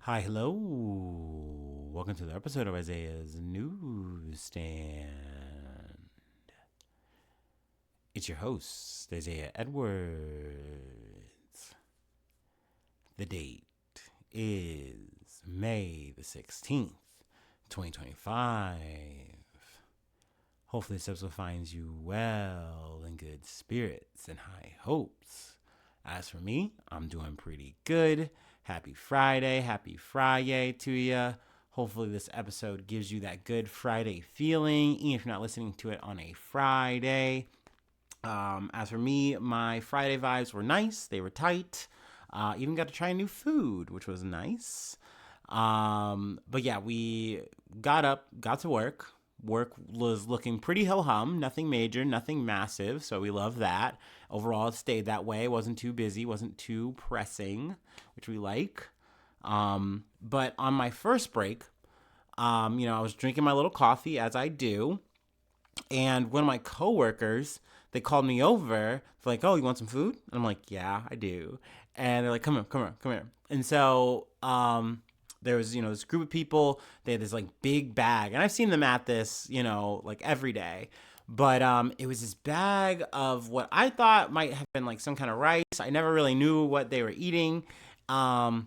Hi, hello. Welcome to the episode of Isaiah's Newsstand. It's your host, Isaiah Edwards. The date is May the 16th, 2025. Hopefully, this episode finds you well, in good spirits, and high hopes. As for me, I'm doing pretty good. Happy Friday to you. Hopefully this episode gives you that good Friday feeling, even if you're not listening to it on a Friday. As for me, my Friday vibes were nice. They were tight. Even got to try new food, which was nice. But yeah, we got up, got to work. Work was looking pretty ho-hum, nothing major, nothing massive, so we love that. Overall, it stayed that way. Wasn't too busy, wasn't too pressing, which we like. But on my first break, I was drinking my little coffee as I do, and one of my coworkers, they called me over. They're like, "Oh, you want some food?" And I'm like, "Yeah, I do." And they're like, "Come here." And so, there was, this group of people. They had this like big bag, and I've seen them at this, like every day. But it was this bag of what I thought might have been like some kind of rice. I never really knew what they were eating. Um,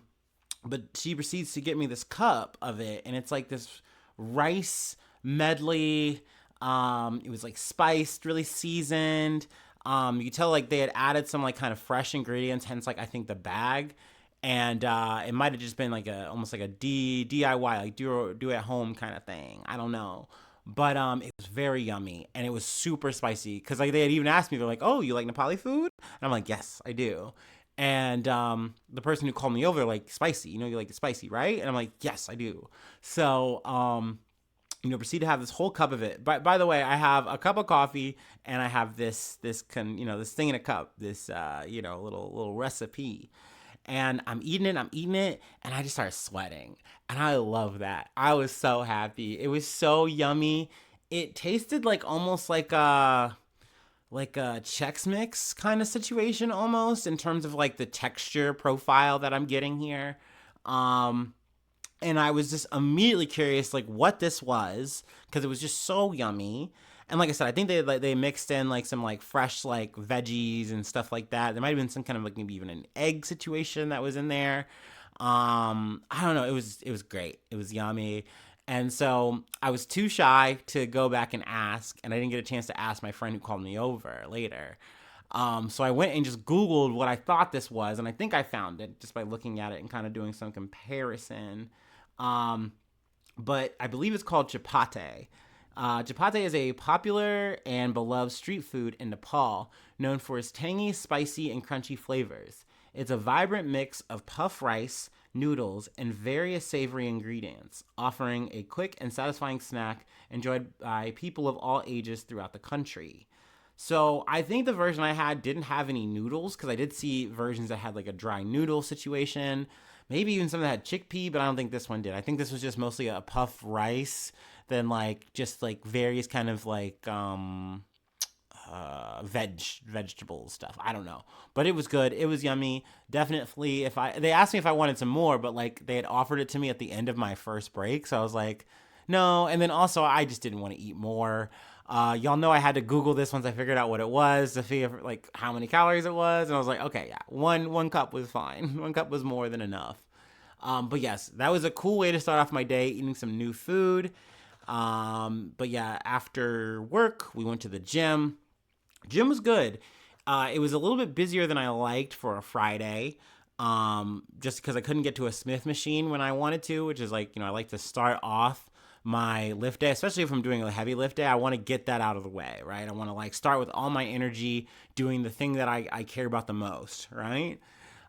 but she proceeds to get me this cup of it, and it's like this rice medley. It was like spiced, really seasoned. You could tell like they had added some like kind of fresh ingredients, hence like I think the bag. And it might have just been like a almost like a DIY, like do at home kind of thing. I don't know. But it was very yummy, and it was super spicy because like they had even asked me, they're like, "Oh, you like Nepali food?" And I'm like, "Yes, I do." And the person who called me over, like, spicy, you like it spicy, right? And I'm like, "Yes, I do." So proceed to have this whole cup of it. By the way, I have a cup of coffee, and I have this thing in a cup, this little recipe. And I'm eating it, and I just started sweating. And I love that. I was so happy. It was so yummy. It tasted like almost like a Chex Mix kind of situation almost in terms of like the texture profile that I'm getting here. Um and I was just immediately curious like what this was because it was just so yummy. And like I said, I think they mixed in like some like fresh like veggies and stuff like that. There might have been some kind of like maybe even an egg situation that was in there. I don't know. It was great. It was yummy. And so I was too shy to go back and ask, and I didn't get a chance to ask my friend who called me over later. So I went and just Googled what I thought this was, and I think I found it just by looking at it and kind of doing some comparison. Um, but I believe it's called chapati. Chapati is a popular and beloved street food in Nepal, known for its tangy, spicy, and crunchy flavors. It's a vibrant mix of puff rice, noodles, and various savory ingredients, offering a quick and satisfying snack enjoyed by people of all ages throughout the country. So I think the version I had didn't have any noodles because I did see versions that had like a dry noodle situation, maybe even some that had chickpea, but I don't think this one did. I think this was just mostly a puff rice, then like just like various kind of like vegetable stuff. I don't know, but it was good. It was yummy. Definitely. If I they asked me if I wanted some more, but like they had offered it to me at the end of my first break, so I was like, no. And then also I just didn't want to eat more. Y'all know I had to Google this once I figured out what it was to figure like how many calories it was, and I was like, okay, yeah, one cup was fine. One cup was more than enough. But yes, that was a cool way to start off my day, eating some new food. But yeah, after work, we went to the gym. Gym was good. It was a little bit busier than I liked for a Friday. Just because I couldn't get to a Smith machine when I wanted to, which is like, I like to start off my lift day, especially if I'm doing a heavy lift day. I want to get that out of the way, right? I want to like start with all my energy doing the thing that I care about the most, right?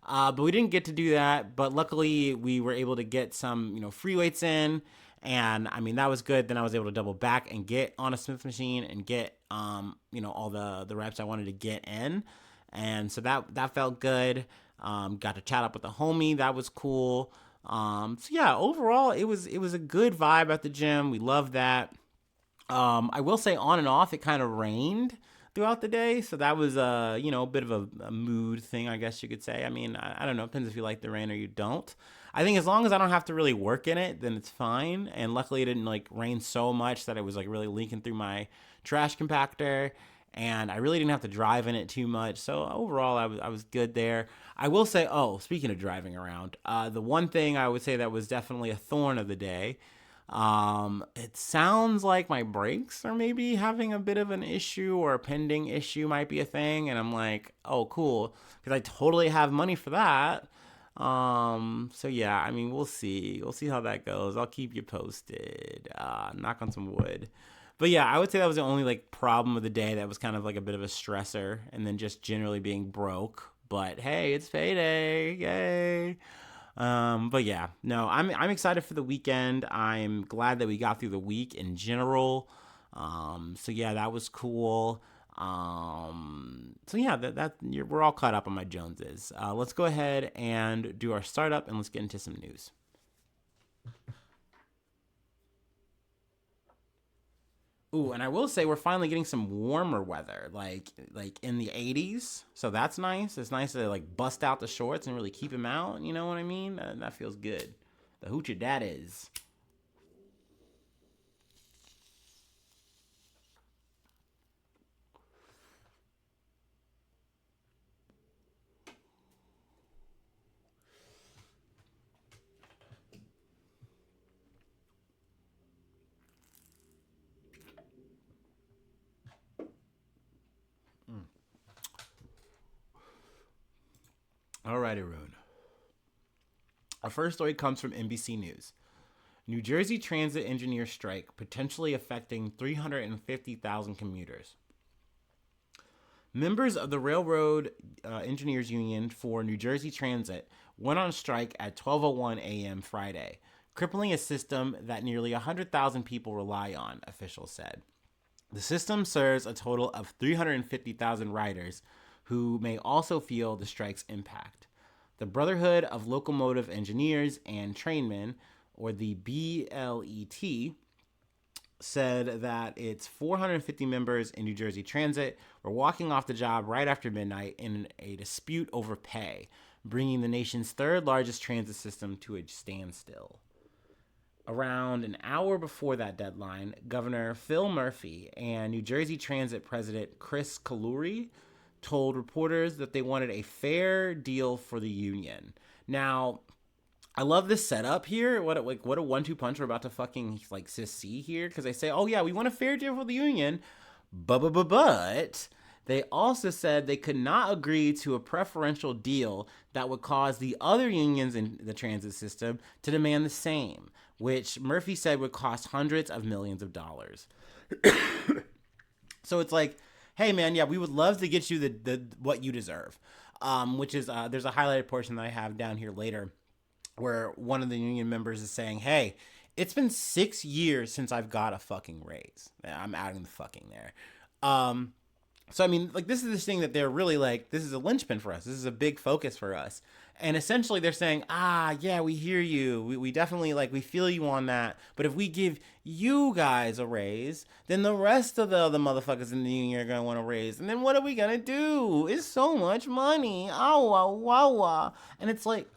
But we didn't get to do that. But luckily, we were able to get some, free weights in, and I mean that was good. Then I was able to double back and get on a Smith machine and get, all the reps I wanted to get in, and so that felt good. Got to chat up with a homie. That was cool. So yeah, overall, it was a good vibe at the gym. We loved that. I will say on and off, it kind of rained throughout the day. So that was a bit of a mood thing, I guess you could say. I mean, I don't know, depends if you like the rain or you don't. I think as long as I don't have to really work in it, then it's fine. And luckily, it didn't like rain so much that it was like really leaking through my trash compactor, and I really didn't have to drive in it too much. So overall, I was good there. I will say, oh, speaking of driving around, the one thing I would say that was definitely a thorn of the day. It sounds like my brakes are maybe having a bit of an issue, or a pending issue might be a thing, and I'm like, oh, cool, because I totally have money for that. So yeah, I mean, we'll see. We'll see how that goes. I'll keep you posted. Knock on some wood. But yeah, I would say that was the only like problem of the day that was kind of like a bit of a stressor, and then just generally being broke. But hey, it's payday. Yay. But yeah, no, I'm excited for the weekend. I'm glad that we got through the week in general. So yeah, that was cool. So yeah, we're all caught up on my Joneses. Let's go ahead and do our startup, and let's get into some news. Ooh, and I will say we're finally getting some warmer weather, like in the 80s. So that's nice. It's nice to like bust out the shorts and really keep them out. You know what I mean? That feels good. The hoochie that is. All right, Arun. Our first story comes from NBC News. New Jersey transit engineer strike potentially affecting 350,000 commuters. Members of the Railroad Engineers Union for New Jersey Transit went on strike at 12:01 a.m. Friday, crippling a system that nearly 100,000 people rely on, officials said. The system serves a total of 350,000 riders who may also feel the strike's impact. The Brotherhood of Locomotive Engineers and Trainmen, or the BLET, said that its 450 members in New Jersey Transit were walking off the job right after midnight in a dispute over pay, bringing the nation's third largest transit system to a standstill. Around an hour before that deadline, Governor Phil Murphy and New Jersey Transit President Chris Kaluri told reporters that they wanted a fair deal for the union. Now, I love this setup here. What a 1-2 punch we're about to fucking like see here, because they say, "Oh yeah, we want a fair deal for the union," but they also said they could not agree to a preferential deal that would cause the other unions in the transit system to demand the same, which Murphy said would cost hundreds of millions of dollars. So it's like, hey man, yeah, we would love to get you the what you deserve. Which is there's a highlighted portion that I have down here later, where one of the union members is saying, "Hey, it's been 6 years since I've got a fucking raise." I'm adding the fucking there. Um, so I mean, like, this is this thing that they're really like, this is a linchpin for us. This is a big focus for us. And essentially they're saying, yeah, we hear you. We definitely like, we feel you on that. But if we give you guys a raise, then the rest of the other motherfuckers in the union are gonna want a raise. And then what are we gonna do? It's so much money. Ow, wow, wow. And it's like,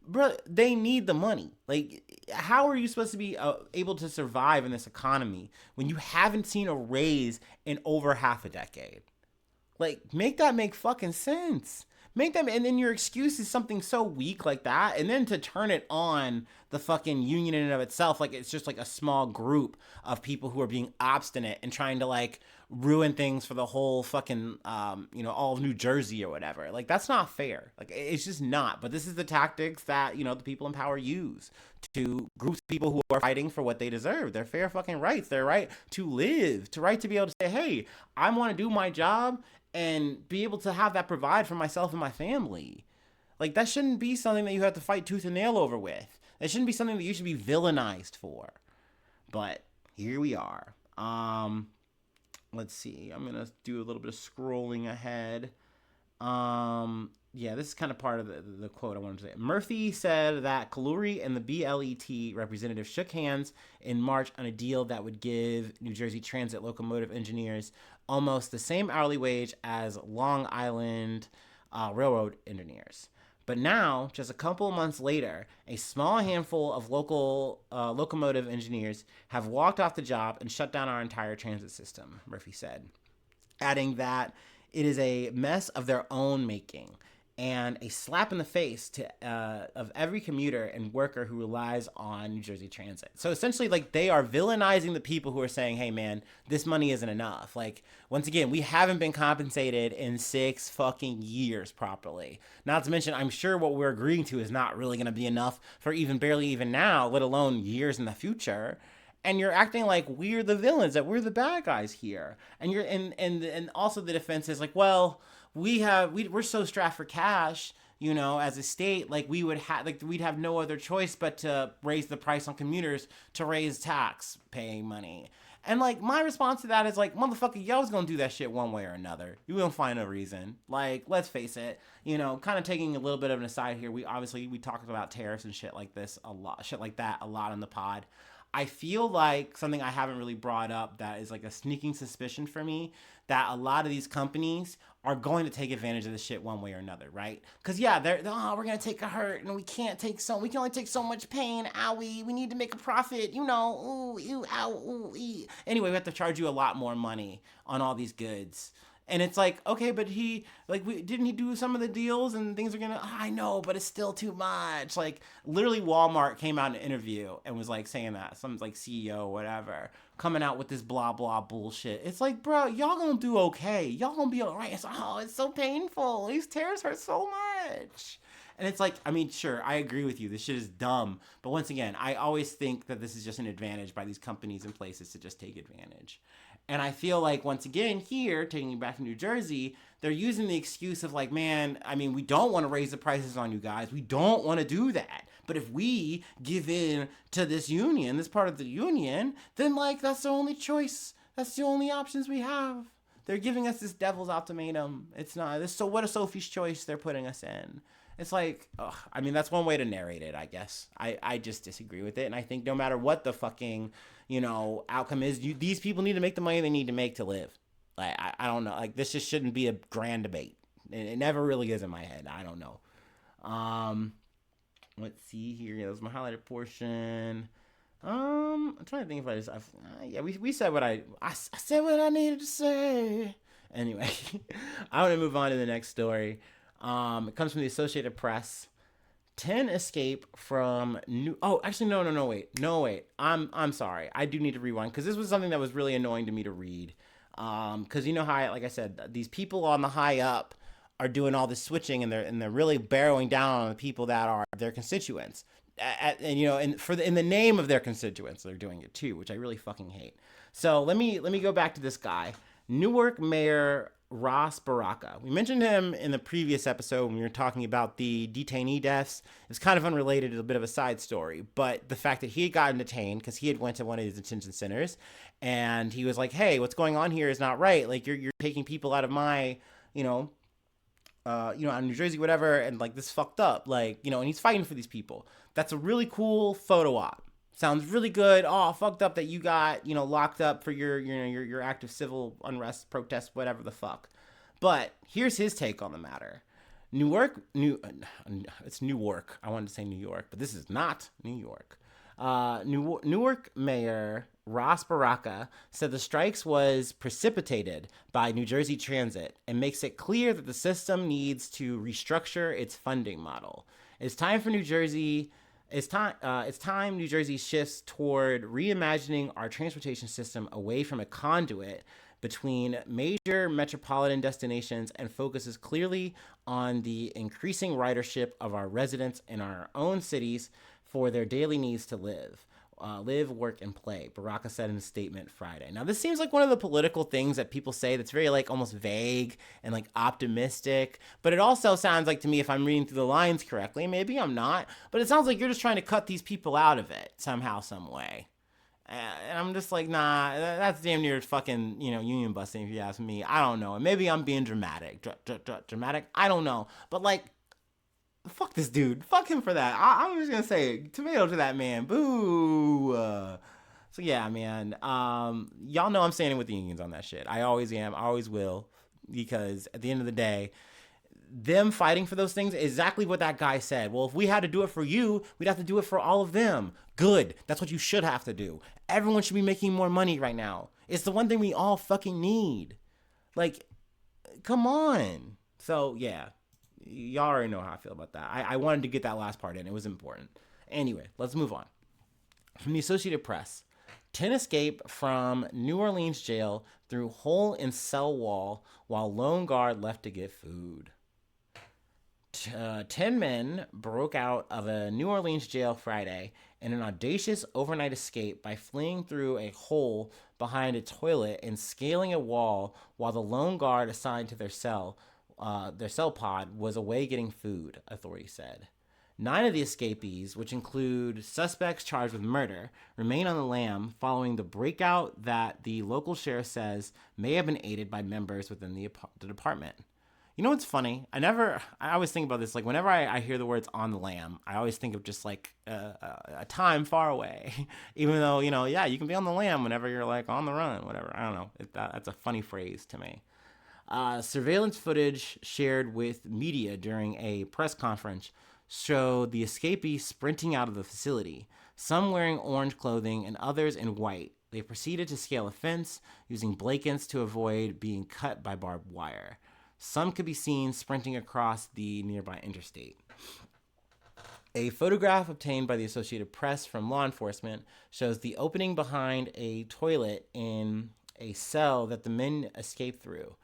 bro, they need the money. Like, how are you supposed to be able to survive in this economy when you haven't seen a raise in over half a decade? Like, make that make fucking sense. Make them, and then your excuse is something so weak like that, and then to turn it on the fucking union in and of itself, like it's just like a small group of people who are being obstinate and trying to like ruin things for the whole fucking, all of New Jersey or whatever. Like, that's not fair. Like, it's just not. But this is the tactics that the people in power use to groups of people who are fighting for what they deserve, their fair fucking rights, their right to live, to right to be able to say, hey, I want to do my job and be able to have that provide for myself and my family. Like, that shouldn't be something that you have to fight tooth and nail over with. That shouldn't be something that you should be villainized for. But here we are. Let's see. I'm gonna do a little bit of scrolling ahead. Yeah, this is kind of part of the quote I wanted to say. Murphy said that Kaluri and the BLET representative shook hands in March on a deal that would give New Jersey Transit locomotive engineers almost the same hourly wage as Long Island Railroad engineers. But now, just a couple of months later, a small handful of local locomotive engineers have walked off the job and shut down our entire transit system, Murphy said, adding that it is a mess of their own making and a slap in the face to of every commuter and worker who relies on New Jersey Transit. So essentially, like, they are villainizing the people who are saying, "Hey, man, this money isn't enough." Like, once again, we haven't been compensated in 6 fucking years properly. Not to mention, I'm sure what we're agreeing to is not really going to be enough for even barely even now, let alone years in the future. And you're acting like we're the villains, that we're the bad guys here. And you're and also the defense is like, well, we're so strapped for cash, you know, as a state, like we'd have no other choice but to raise the price on commuters to raise tax paying money. And like my response to that is like, motherfucker, y'all's gonna do that shit one way or another. You won't find a reason. Like, let's face it, you know, kind of taking a little bit of an aside here. We talked about tariffs and shit like this a lot, shit like that a lot on the pod. I feel like something I haven't really brought up that is like a sneaking suspicion for me, that a lot of these companies are going to take advantage of this shit one way or another, right? Because yeah, we're gonna take a hurt and we can only take so much pain. Owie, we need to make a profit, you know. Ooh, ew, ow, ooh, ee. Anyway, we have to charge you a lot more money on all these goods. And it's like, okay, but didn't he do some of the deals and things are gonna, I know, but it's still too much. Like, literally Walmart came out in an interview and was like saying that, some like CEO or whatever, coming out with this blah, blah bullshit. It's like, bro, y'all gonna do okay. Y'all gonna be all right. It's so painful. These tears hurt so much. And it's like, I mean, sure, I agree with you. This shit is dumb. But once again, I always think that this is just an advantage by these companies and places to just take advantage. And I feel like, once again, here, taking it back to New Jersey, they're using the excuse of like, man, I mean, we don't want to raise the prices on you guys. We don't want to do that. But if we give in to this union, this part of the union, then like, that's the only choice. That's the only options we have. They're giving us this devil's ultimatum. It's not this. So what a Sophie's choice they're putting us in. It's like, ugh, I mean, that's one way to narrate it, I guess. I just disagree with it. And I think no matter what the fucking, you know, outcome is, these people need to make the money they need to make to live. Like, I don't know. Like, this just shouldn't be a grand debate. It never really is in my head. I don't know. Let's see here. That was my highlighted portion. I'm trying to think if I just, yeah, we said what I said what I needed to say. Anyway, I want to move on to the next story. It comes from the Associated Press. 10 escape from No, wait. I'm sorry. I do need to rewind because this was something that was really annoying to me to read. Because you know how, like I said, these people on the high up are doing all this switching and they're really barreling down on the people that are their constituents. And you know, in the name of their constituents, they're doing it too, which I really fucking hate. So let me go back to this guy, Newark Mayor Ras Baraka. We mentioned him in the previous episode when we were talking about the detainee deaths. It's kind of unrelated, it's a bit of a side story, but the fact that he had gotten detained because he had went to one of these detention centers and he was like, hey, what's going on here is not right. Like, you're taking people out of my, out of New Jersey, whatever, and like, this fucked up. Like, and he's fighting for these people. That's a really cool photo op. Sounds really good. Oh, fucked up that you got, locked up for your act of civil unrest, protest, whatever the fuck. But here's his take on the matter. It's Newark. I wanted to say New York, but this is not New York. Newark Mayor Ras Baraka said the strikes was precipitated by New Jersey Transit and makes it clear that the system needs to restructure its funding model. It's time New Jersey shifts toward reimagining our transportation system away from a conduit between major metropolitan destinations and focuses clearly on the increasing ridership of our residents in our own cities for their daily needs to live, work, and play, Baraka said in a statement Friday. Now, this seems like one of the political things that people say that's very, like, almost vague and, like, optimistic, but it also sounds like to me, if I'm reading through the lines correctly, maybe I'm not, but it sounds like you're just trying to cut these people out of it somehow, some way. And I'm just like, nah, that's damn near fucking, union busting if you ask me. I don't know. Maybe I'm being dramatic. Dramatic? I don't know. But like, fuck this dude. Fuck him for that. I'm just gonna say tomato to that man. Boo. So yeah, man. Y'all know I'm standing with the unions on that shit. I always am. I always will. Because at the end of the day, them fighting for those things, exactly what that guy said. Well, if we had to do it for you, we'd have to do it for all of them. Good. That's what you should have to do. Everyone should be making more money right now. It's the one thing we all fucking need. Like, come on. So yeah, y'all already know how I feel about that. I wanted to get that last part in. It was important. Anyway, let's move on. From the Associated Press, 10 escape from New Orleans jail through hole in cell wall while lone guard left to get food. 10 men broke out of a New Orleans jail Friday in an audacious overnight escape by fleeing through a hole behind a toilet and scaling a wall while the lone guard assigned to their cell pod, was away getting food, authorities said. 9 of the escapees, which include suspects charged with murder, remain on the lam following the breakout that the local sheriff says may have been aided by members within the department. You know what's funny? I always think about this, like whenever I hear the words on the lam, I always think of just like a time far away. Even though, yeah, you can be on the lam whenever you're like on the run, whatever. I don't know. That's a funny phrase to me. Surveillance footage shared with media during a press conference showed the escapees sprinting out of the facility, some wearing orange clothing and others in white. They proceeded to scale a fence using blankets to avoid being cut by barbed wire. Some could be seen sprinting across the nearby interstate. A photograph obtained by the Associated Press from law enforcement shows the opening behind a toilet in a cell that the men escaped through.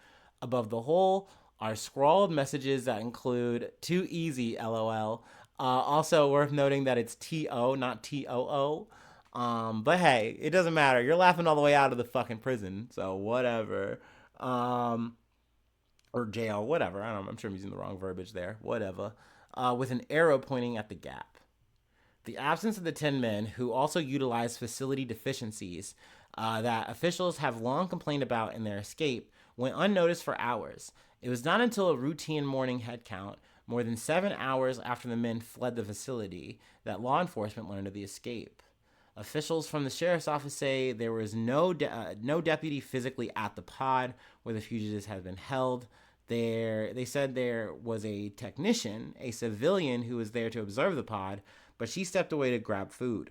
Above the hole are scrawled messages that include "too easy, LOL." Also worth noting that it's T-O, not T-O-O. But hey, it doesn't matter. You're laughing all the way out of the fucking prison, so whatever. Or jail, whatever. I don't know. I'm sure I'm using the wrong verbiage there. Whatever. With an arrow pointing at the gap. The absence of the 10 men, who also utilized facility deficiencies that officials have long complained about in their escape, went unnoticed for hours. It was not until a routine morning head count, more than 7 hours after the men fled the facility, that law enforcement learned of the escape. Officials from the sheriff's office say there was no deputy physically at the pod where the fugitives had been held. They said there was a technician, a civilian, who was there to observe the pod, but she stepped away to grab food.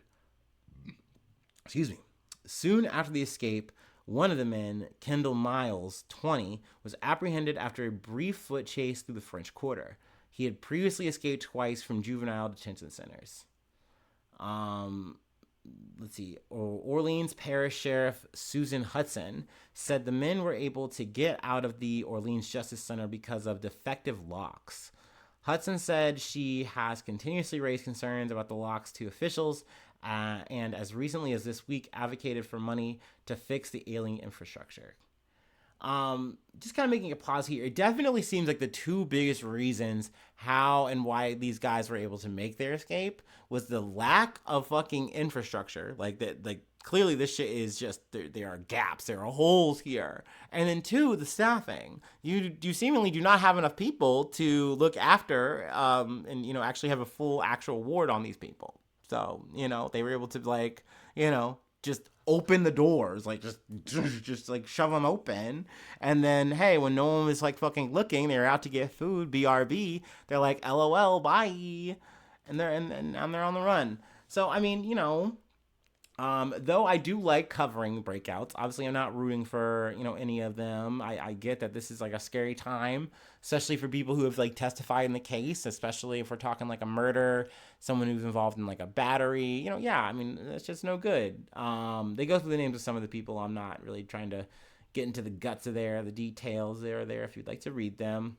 Excuse me. Soon after the escape, one of the men, Kendall Miles, 20, was apprehended after a brief foot chase through the French Quarter. He had previously escaped twice from juvenile detention centers. Let's see. Orleans Parish Sheriff Susan Hudson said the men were able to get out of the Orleans Justice Center because of defective locks. Hudson said she has continuously raised concerns about the locks to officials, and as recently as this week advocated for money to fix the ailing infrastructure. Just kind of making a pause here. It definitely seems like the two biggest reasons how and why these guys were able to make their escape was the lack of fucking infrastructure. Like that, like clearly this shit is just there are gaps, there are holes here. And then 2, the staffing. You seemingly do not have enough people to look after and actually have a full actual ward on these people. So, they were able to like, just open the doors, like just like shove them open. And then, hey, when no one was like fucking looking, they're out to get food, BRB. They're like, LOL, bye. And they're on the run. So, I mean, though I do like covering breakouts, obviously I'm not rooting for, any of them. I get that this is like a scary time, especially for people who have like testified in the case, especially if we're talking like a murder, someone who's involved in like a battery, it's just no good. They go through the names of some of the people. I'm not really trying to get into the guts of the details there if you'd like to read them.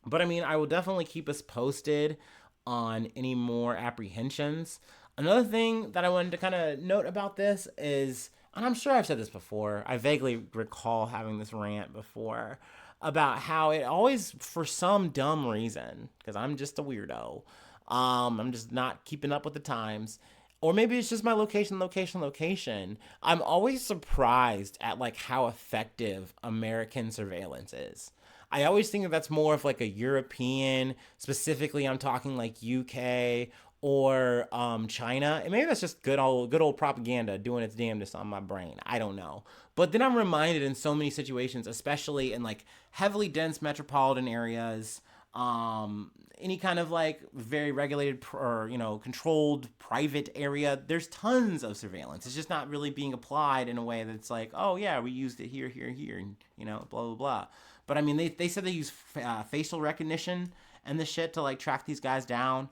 But I will definitely keep us posted on any more apprehensions. Another thing that I wanted to kind of note about this is, and I'm sure I've said this before, I vaguely recall having this rant before, about how it always, for some dumb reason, because I'm just a weirdo, I'm just not keeping up with the times, Or maybe it's just my location. I'm always surprised at like how effective American surveillance is. I always think that that's more of like a European, specifically I'm talking like UK or China. And maybe that's just good old propaganda doing its damnedest on my brain. I don't know. But then I'm reminded in so many situations, especially in like heavily dense metropolitan areas, any kind of like very regulated or controlled private area, there's tons of surveillance. It's just not really being applied in a way that's like, oh yeah, we used it here, and blah blah blah. But I mean, they said they use facial recognition and the shit to like track these guys down.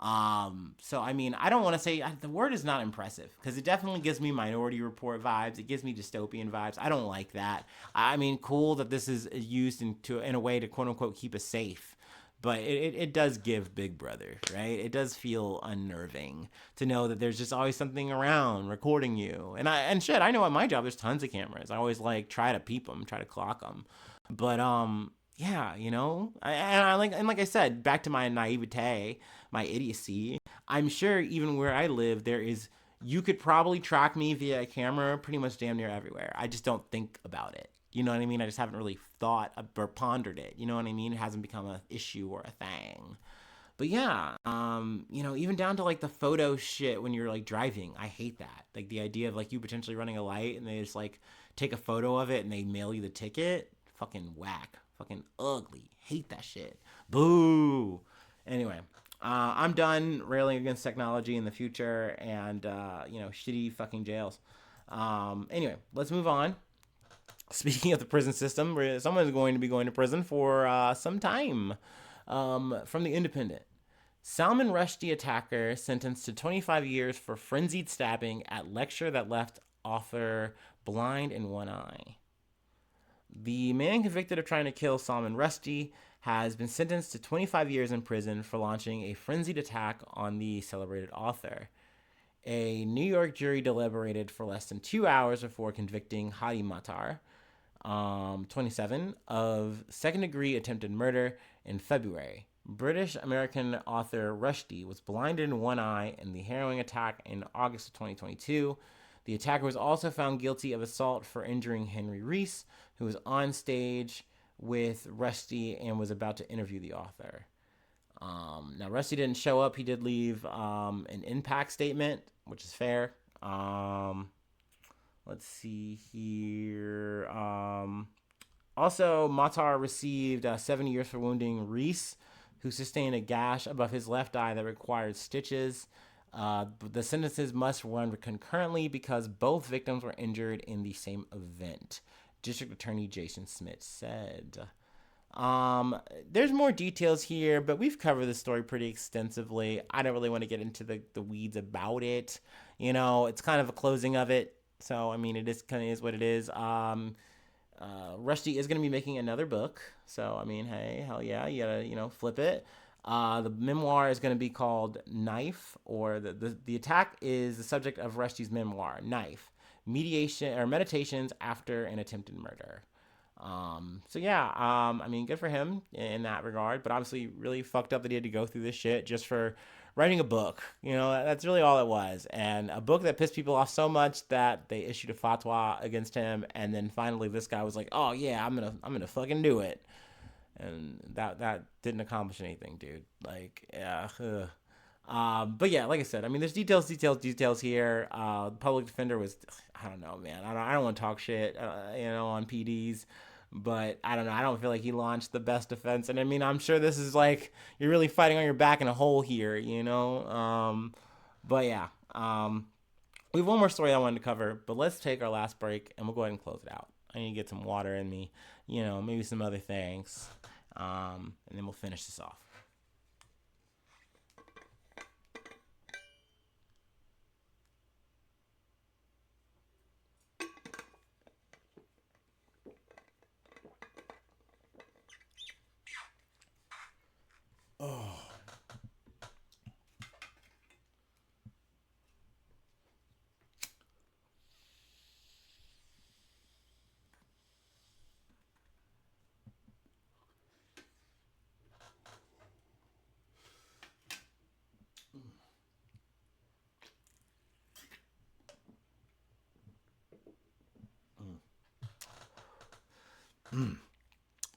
So I mean, I don't want to say the word is not impressive because it definitely gives me Minority Report vibes. It gives me dystopian vibes. I don't like that. I mean, cool that this is used in a way to quote unquote keep us safe. But it does give Big Brother, right? It does feel unnerving to know that there's just always something around recording you. And shit, I know at my job there's tons of cameras. I always like try to peep them, try to clock them. But yeah, like I said, back to my naivete, my idiocy. I'm sure even where I live, you could probably track me via a camera pretty much damn near everywhere. I just don't think about it. You know what I mean? I just haven't really thought or pondered it. You know what I mean? It hasn't become an issue or a thing. But yeah, even down to like the photo shit when you're like driving, I hate that. Like the idea of like you potentially running a light and they just like take a photo of it and they mail you the ticket. Fucking whack. Fucking ugly. Hate that shit. Boo. Anyway, I'm done railing against technology in the future and shitty fucking jails. Anyway, let's move on. Speaking of the prison system, someone's going to be going to prison for some time. From the Independent. Salman Rushdie attacker sentenced to 25 years for frenzied stabbing at lecture that left author blind in one eye. The man convicted of trying to kill Salman Rushdie has been sentenced to 25 years in prison for launching a frenzied attack on the celebrated author. A New York jury deliberated for less than 2 hours before convicting Hadi Matar, 27, of second-degree attempted murder in February. British-American author Rushdie was blinded in one eye in the harrowing attack in August of 2022. The attacker was also found guilty of assault for injuring Henry Reese, who was on stage with Rushdie and was about to interview the author. Now, Rushdie didn't show up. He did leave an impact statement, which is fair. Let's see here. Also, Matar received 7 years for wounding Reese, who sustained a gash above his left eye that required stitches. The sentences must run concurrently because both victims were injured in the same event, District Attorney Jason Smith said. There's more details here, but we've covered the story pretty extensively. I don't really want to get into the weeds about it. It's kind of a closing of it. So, I mean, it is kind of is what it is. Rushdie is going to be making another book. So, I mean, hey, hell yeah, you gotta, flip it. The memoir is going to be called Knife, or the attack is the subject of Rushdie's memoir, Knife, Mediation or Meditations After an Attempted Murder. So yeah, I mean, good for him in that regard, but obviously really fucked up that he had to go through this shit just for writing a book. That's really all it was. And a book that pissed people off so much that they issued a fatwa against him. And then finally this guy was like, oh yeah, I'm going to fucking do it. And that didn't accomplish anything, dude. Like, yeah. But yeah, like I said, I mean, there's details here. The public defender was, I don't know, man. I don't want to talk shit, on PDs, but I don't know. I don't feel like he launched the best defense. And I mean, I'm sure this is like, you're really fighting on your back in a hole here, but yeah, we have one more story I wanted to cover, but let's take our last break and we'll go ahead and close it out. I need to get some water in me, maybe some other things. And then we'll finish this off. Oh.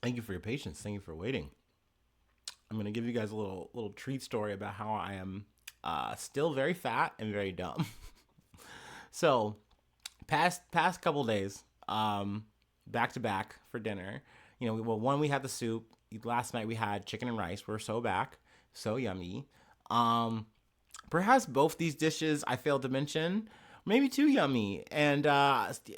Thank you for your patience. Thank you for waiting. I'm gonna give you guys a little treat story about how I am still very fat and very dumb. So past couple days, back to back for dinner. One we had the soup. Last night we had chicken and rice. We're so back, so yummy. Um, Perhaps both these dishes I failed to mention, maybe too yummy. And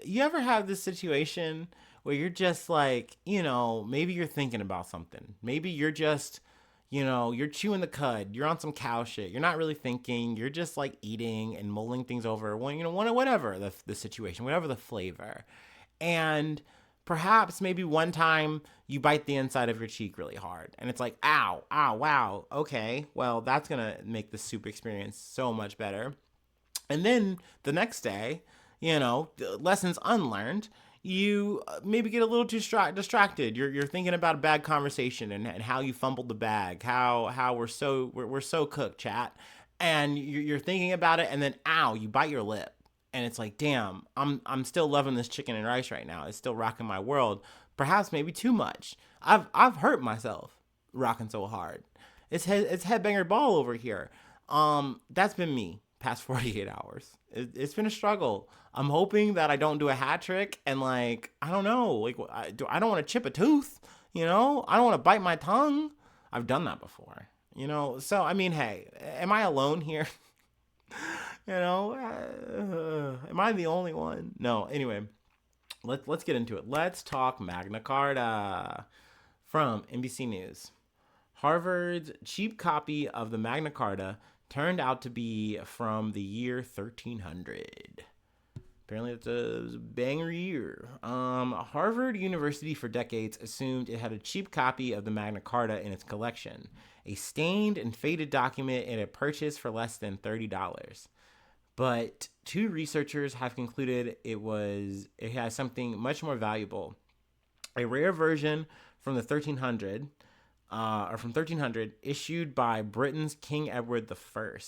you ever have this situation where you're just like, maybe you're thinking about something. Maybe you're just, you're chewing the cud. You're on some cow shit. You're not really thinking. You're just like eating and mulling things over. Whatever the situation, whatever the flavor. And perhaps maybe one time you bite the inside of your cheek really hard and it's like, ow, ow, wow. Okay, well, that's going to make the soup experience so much better. And then the next day, lessons unlearned, you maybe get a little too distracted. You're thinking about a bad conversation and how you fumbled the bag, how we're so cooked, chat. And you're thinking about it, and then ow, you bite your lip, and it's like, damn, I'm still loving this chicken and rice right now. It's still rocking my world. Perhaps maybe too much. I've hurt myself rocking so hard. It's headbanger ball over here. That's been me past 48 hours. It's been a struggle. I'm hoping that I don't do a hat trick and like, I don't know, like I don't want to chip a tooth, I don't want to bite my tongue. I've done that before, So I mean, hey, am I alone here? Am I the only one? No. Anyway, let's get into it. Let's talk Magna Carta from NBC News. Harvard's cheap copy of the Magna Carta turned out to be from the year 1300. Apparently, it's a banger year. Harvard University for decades assumed it had a cheap copy of the Magna Carta in its collection, a stained and faded document it had purchased for less than $30. But two researchers have concluded it has something much more valuable, a rare version from the 1300, issued by Britain's King Edward I.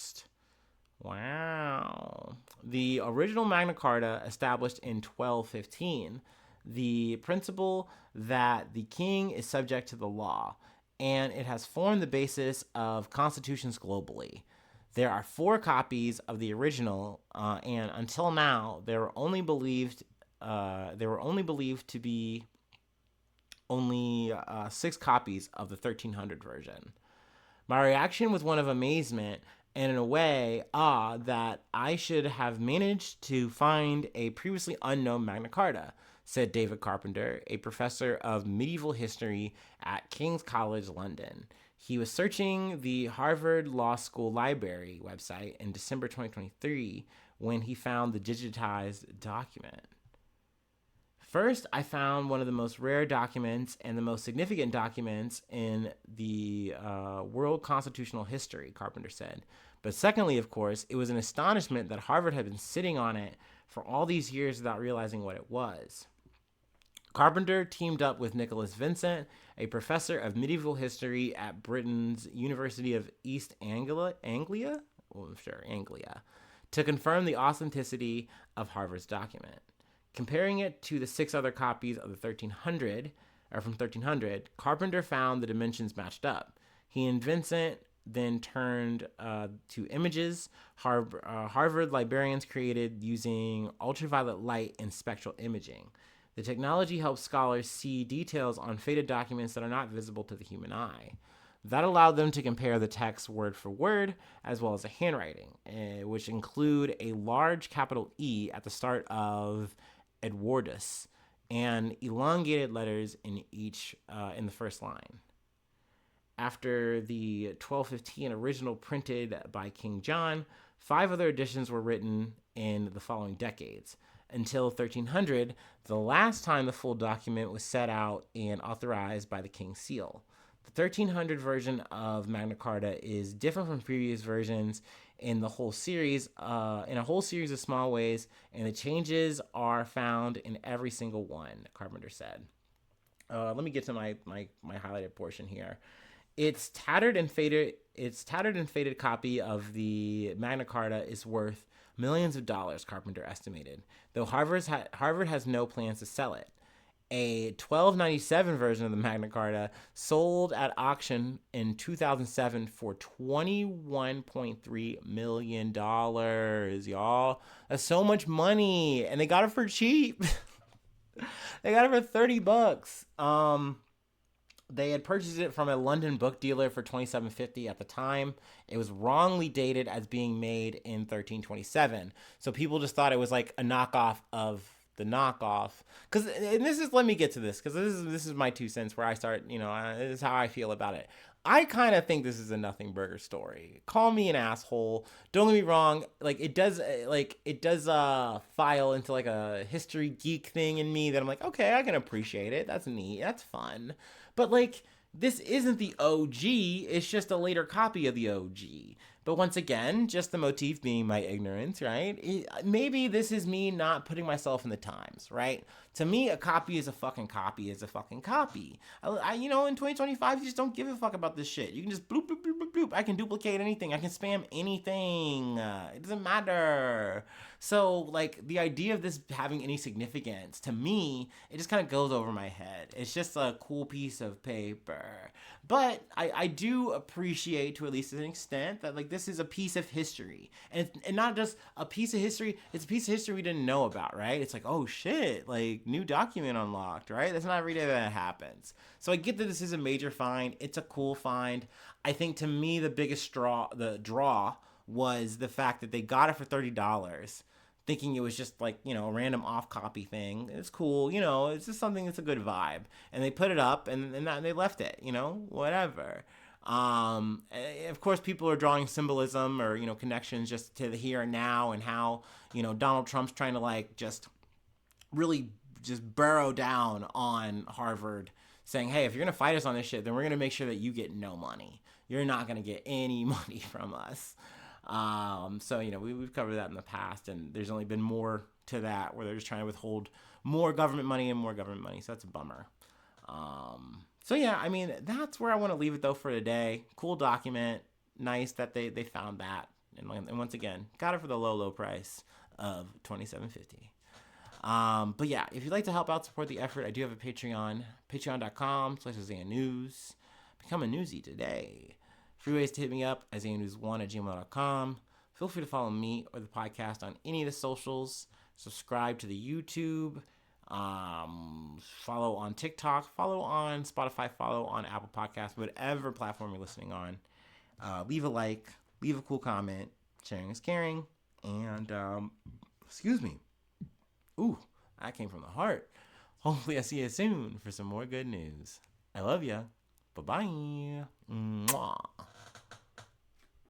Wow. The original Magna Carta, established in 1215, the principle that the king is subject to the law, and it has formed the basis of constitutions globally. There are 4 copies of the original, and until now, they were only believed to be only 6 copies of the 1300 version. My reaction was one of amazement and, in a way, awe that I should have managed to find a previously unknown Magna Carta, said David Carpenter, a professor of medieval history at King's College London. He was searching the Harvard Law School Library website in December 2023 when he found the digitized document. First, I found one of the most rare documents and the most significant documents in the world constitutional history, Carpenter said. But secondly, of course, it was an astonishment that Harvard had been sitting on it for all these years without realizing what it was. Carpenter teamed up with Nicholas Vincent, a professor of medieval history at Britain's University of East Anglia, to confirm the authenticity of Harvard's document. Comparing it to the 6 other copies of the 1300, Carpenter found the dimensions matched up. He and Vincent then turned to images Harvard librarians created using ultraviolet light and spectral imaging. The technology helps scholars see details on faded documents that are not visible to the human eye. That allowed them to compare the text word for word, as well as the handwriting, which include a large capital E at the start of Edwardus, and elongated letters in the first line. After the 1215 original printed by King John, 5 other editions were written in the following decades, until 1300, the last time the full document was set out and authorized by the King's seal. The 1300 version of Magna Carta is different from previous versions in a whole series of small ways, and the changes are found in every single one, Carpenter said. Let me get to my highlighted portion here. Its tattered and faded copy of the Magna Carta is worth millions of dollars, Carpenter estimated, though Harvard has no plans to sell it. A 1297 version of the Magna Carta sold at auction in 2007 for $21.3 million, y'all. That's so much money. And they got it for cheap. They got it for 30 bucks. They had purchased it from a London book dealer for 2750 at the time. It was wrongly dated as being made in 1327. So people just thought it was like a knockoff of the knockoff. Cuz and this is let me get to this cuz this is my 2 cents where I start, this is how I feel about it. I kind of think this is a nothing burger story. Call me an asshole. Don't get me wrong. It does file into like a history geek thing in me that I'm like, okay, I can appreciate it. That's neat. That's fun. But like, this isn't the OG. It's just a later copy of the OG. But once again, just the motif being my ignorance, right? Maybe this is me not putting myself in the times, right? To me, a copy is a fucking copy is a fucking copy. In 2025, you just don't give a fuck about this shit. You can just bloop, bloop, bloop, bloop, bloop. I can duplicate anything. I can spam anything. It doesn't matter. So, like, the idea of this having any significance, to me, it just kind of goes over my head. It's just a cool piece of paper. But I do appreciate, to at least an extent, that, like, this is a piece of history. And not just a piece of history, it's a piece of history we didn't know about, right? It's like, oh, shit, like, new document unlocked, right? That's not every day that happens. So I get that this is a major find. It's a cool find. I think, to me, the biggest draw was the fact that they got it for $30, thinking it was just like, a random off copy thing. It's cool, it's just something that's a good vibe. And they put it up and they left it, whatever. Of course, people are drawing symbolism or, connections just to the here and now and how, Donald Trump's trying to like just really just burrow down on Harvard, saying, hey, if you're going to fight us on this shit, then we're going to make sure that you get no money. You're not going to get any money from us. So, we've covered that in the past, and there's only been more to that where they're just trying to withhold more government money and more government money. So that's a bummer. So yeah, I mean, that's where I want to leave it though for today. Cool document. Nice that they found that. And once again, got it for the low price of $27.50. But yeah, if you'd like to help out, support the effort, I do have a Patreon, patreon.com/IsaiahNews. Become a newsie today. Free ways to hit me up, IsaiahNews1@gmail.com. Feel free to follow me or the podcast on any of the socials. Subscribe to the YouTube. Follow on TikTok. Follow on Spotify. Follow on Apple Podcasts. Whatever platform you're listening on. Leave a like. Leave a cool comment. Sharing is caring. And, excuse me. Ooh, that came from the heart. Hopefully I see you soon for some more good news. I love ya. Bye-bye. Mwah.